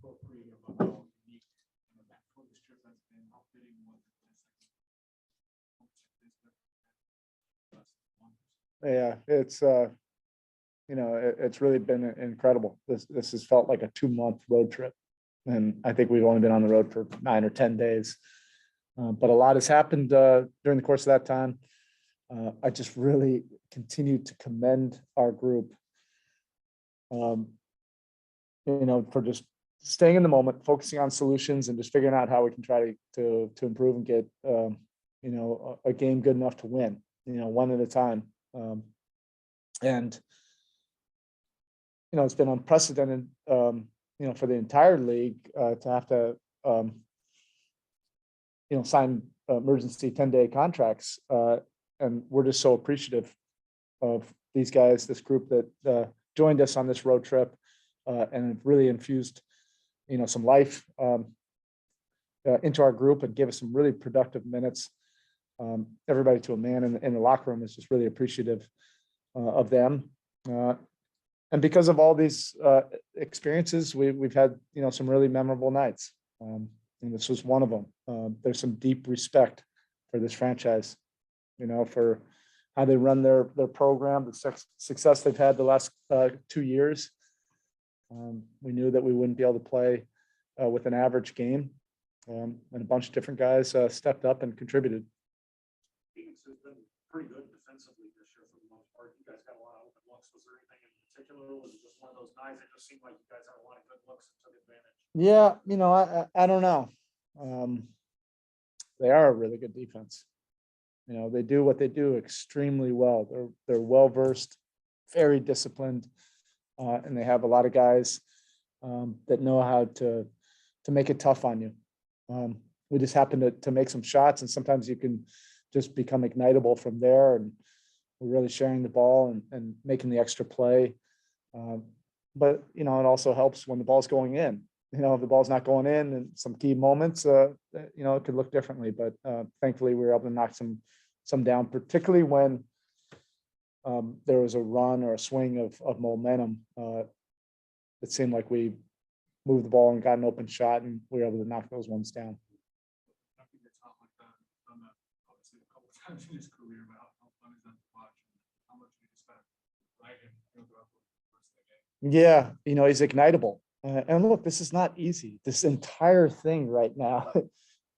spoke pretty about how unique that focus trip has been, how fitting was it Yeah, it's it's really been incredible. This has felt like a 2-month road trip, and I think we've only been on the road for 9 or 10 days. But a lot has happened during the course of that time. I just really continue to commend our group, for just staying in the moment, focusing on solutions, and just figuring out how we can try to improve and get a game good enough to win. One at a time. And it's been unprecedented, for the entire league to have to, sign emergency 10-day contracts. And we're just so appreciative of these guys, this group that joined us on this road trip, and have really infused, some life into our group and gave us some really productive minutes. Everybody to a man in the locker room is just really appreciative of them. And because of all these experiences, we've had, some really memorable nights. And this was one of them. There's some deep respect for this franchise, for how they run their program, the success they've had the last 2 years. We knew that we wouldn't be able to play with an average game, and a bunch of different guys stepped up and contributed. Phoenix has been pretty good defensively this year for the most part. You guys got a lot of open looks. Was there anything in particular, or was it just one of those nights that just seemed like you guys had a lot of good looks and took advantage? Yeah, I don't know. They are a really good defense. They do what they do extremely well. They're well versed, very disciplined, and they have a lot of guys that know how to make it tough on you. We just happen to make some shots, and sometimes you can just become ignitable from there. And we're really sharing the ball and making the extra play. But it also helps when the ball's going in. If the ball's not going in some key moments, it could look differently. But thankfully, we were able to knock some down, particularly when there was a run or a swing of momentum. It seemed like we moved the ball and got an open shot, and we were able to knock those ones down. I think it's not like that. Done that obviously a couple of times in his career, but how fun is that to watch? How much do you expect? Right, and throughout the rest of the game. Yeah, he's ignitable. And look, this is not easy. This entire thing right now,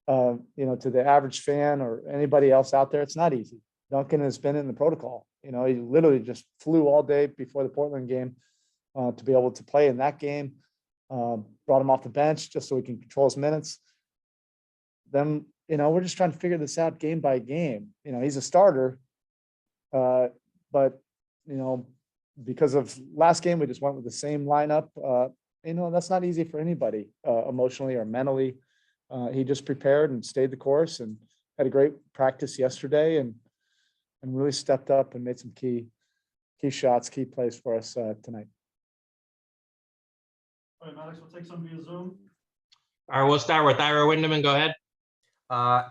to the average fan or anybody else out there, it's not easy. Duncan has been in the protocol. He literally just flew all day before the Portland game to be able to play in that game. Brought him off the bench just so he can control his minutes. Then, we're just trying to figure this out game by game. He's a starter, but, because of last game, we just went with the same lineup. That's not easy for anybody emotionally or mentally. He just prepared and stayed the course and had a great practice yesterday and really stepped up and made some key shots, key plays for us tonight. All right, Alex, we'll take some via Zoom. All right, we'll start with Ira Windeman. Go ahead.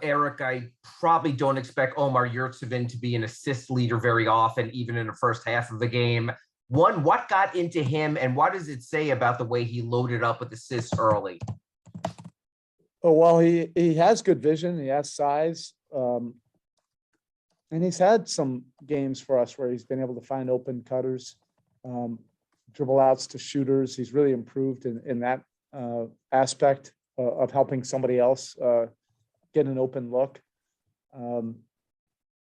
Erik, I probably don't expect Omar Yurtseven to be an assist leader very often, even in the first half of the game. One, what got into him, and what does it say about the way he loaded up with assists early? Oh, well, he has good vision. He has size. And he's had some games for us where he's been able to find open cutters, dribble outs to shooters. He's really improved in that aspect of helping somebody else get an open look. And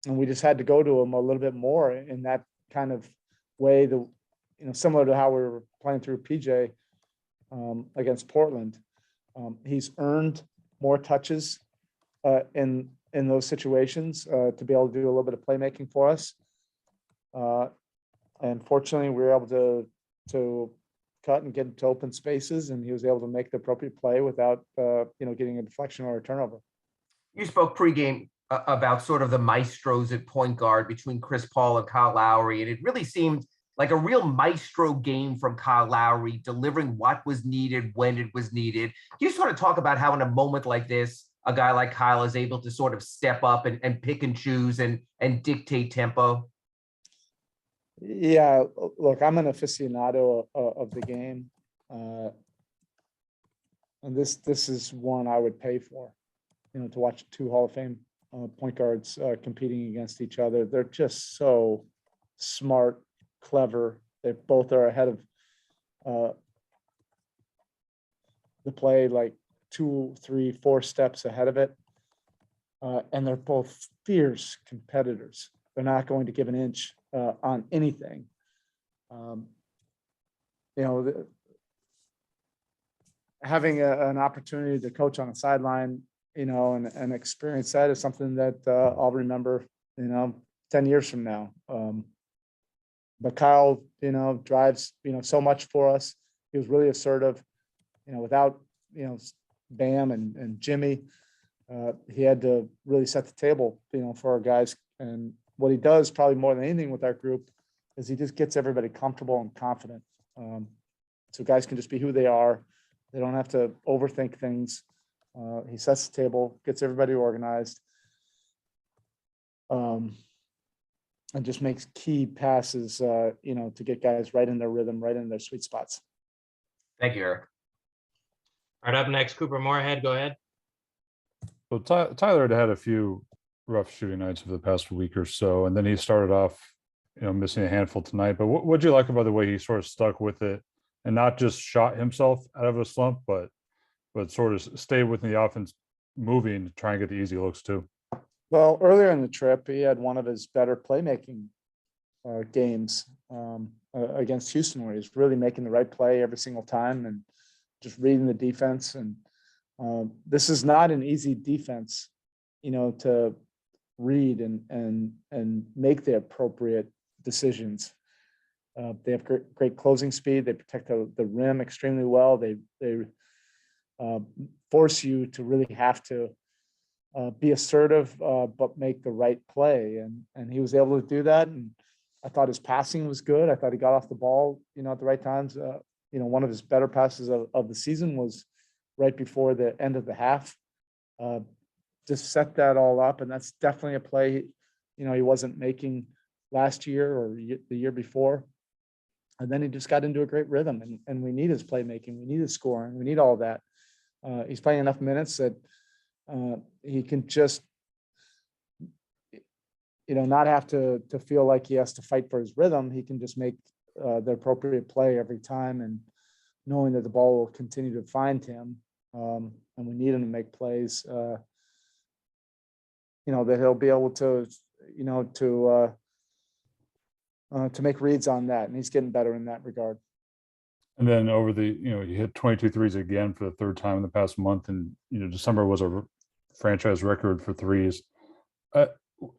we just had to go to him a little bit more in that kind of way, similar to how we were playing through PJ against Portland. He's earned more touches in those situations to be able to do a little bit of playmaking for us. And fortunately, we were able to cut and get into open spaces, and he was able to make the appropriate play without getting a deflection or a turnover. You spoke pregame about sort of the maestros at point guard between Chris Paul and Kyle Lowry, and it really seemed like a real maestro game from Kyle Lowry, delivering what was needed when it was needed. Can you sort of talk about how in a moment like this, a guy like Kyle is able to sort of step up and pick and choose and dictate tempo? Yeah, look, I'm an aficionado of the game. And this is one I would pay for, to watch two Hall of Fame point guards competing against each other. They're just so smart, clever. They both are ahead of the play, like 2, 3, 4 steps ahead of it. And they're both fierce competitors. They're not going to give an inch on anything. Having an opportunity to coach on a sideline, and experience that is something that I'll remember, 10 years from now. But Kyle, drives, so much for us. He was really assertive, without, Bam and Jimmy. He had to really set the table, for our guys. And what he does probably more than anything with our group is he just gets everybody comfortable and confident. So guys can just be who they are. They don't have to overthink things. He sets the table, gets everybody organized, and just makes key passes, to get guys right in their rhythm, right in their sweet spots. Thank you, Erik. All right, up next, Cooper Moorhead, go ahead. So Tyler had a few rough shooting nights over the past week or so, and then he started off, missing a handful tonight. But what'd you like about the way he sort of stuck with it and not just shot himself out of a slump, but sort of stayed within the offense, moving to try and get the easy looks too? Well, earlier in the trip, he had one of his better playmaking games against Houston, where he's really making the right play every single time and just reading the defense. And this is not an easy defense, to read and make the appropriate decisions. They have great closing speed. They protect the rim extremely well. They force you to really have to be assertive, but make the right play. And he was able to do that. And I thought his passing was good. I thought he got off the ball, at the right times. One of his better passes of the season was right before the end of the half. Just set that all up. And that's definitely a play, he wasn't making last year or the year before. And then he just got into a great rhythm, and we need his playmaking. We need his scoring. We need all that. He's playing enough minutes that he can just, not have to feel like he has to fight for his rhythm. He can just make the appropriate play every time, and knowing that the ball will continue to find him. And we need him to make plays, that he'll be able to, to make reads on that. And he's getting better in that regard. And then over the, he hit 22 threes again for the third time in the past month. And, December was a franchise record for threes. A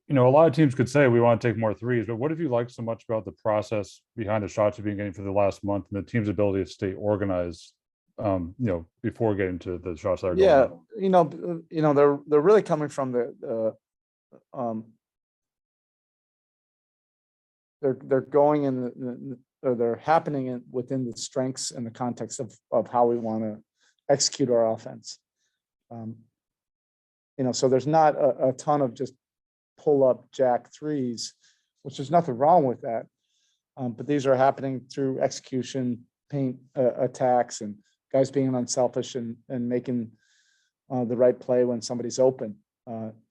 lot of teams could say we want to take more threes, but what have you liked so much about the process behind the shots you've been getting for the last month and the team's ability to stay organized, before getting to the shots that are going in? They're really coming from they're going in or they're happening within the strengths and the context of how we want to execute our offense. So there's not a ton of just pull up jack threes, which there's nothing wrong with that. But these are happening through execution, paint attacks, and guys being unselfish and making the right play when somebody's open.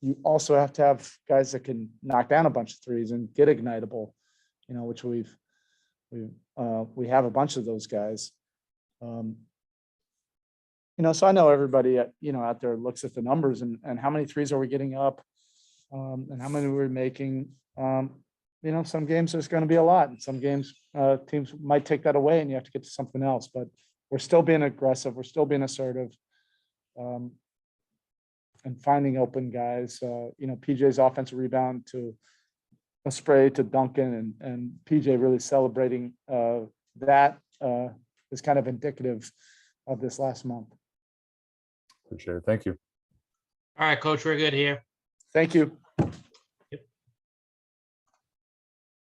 You also have to have guys that can knock down a bunch of threes and get ignitable, which we have a bunch of those guys. So I know everybody out there looks at the numbers and how many threes are we getting up, and how many we're making. Some games there's going to be a lot, and some games teams might take that away and you have to get to something else, but we're still being aggressive. We're still being assertive, and finding open guys. PJ's offensive rebound to a spray to Duncan, and PJ really celebrating that is kind of indicative of this last month. Appreciate it. Thank you. All right, Coach, we're good here. Thank you.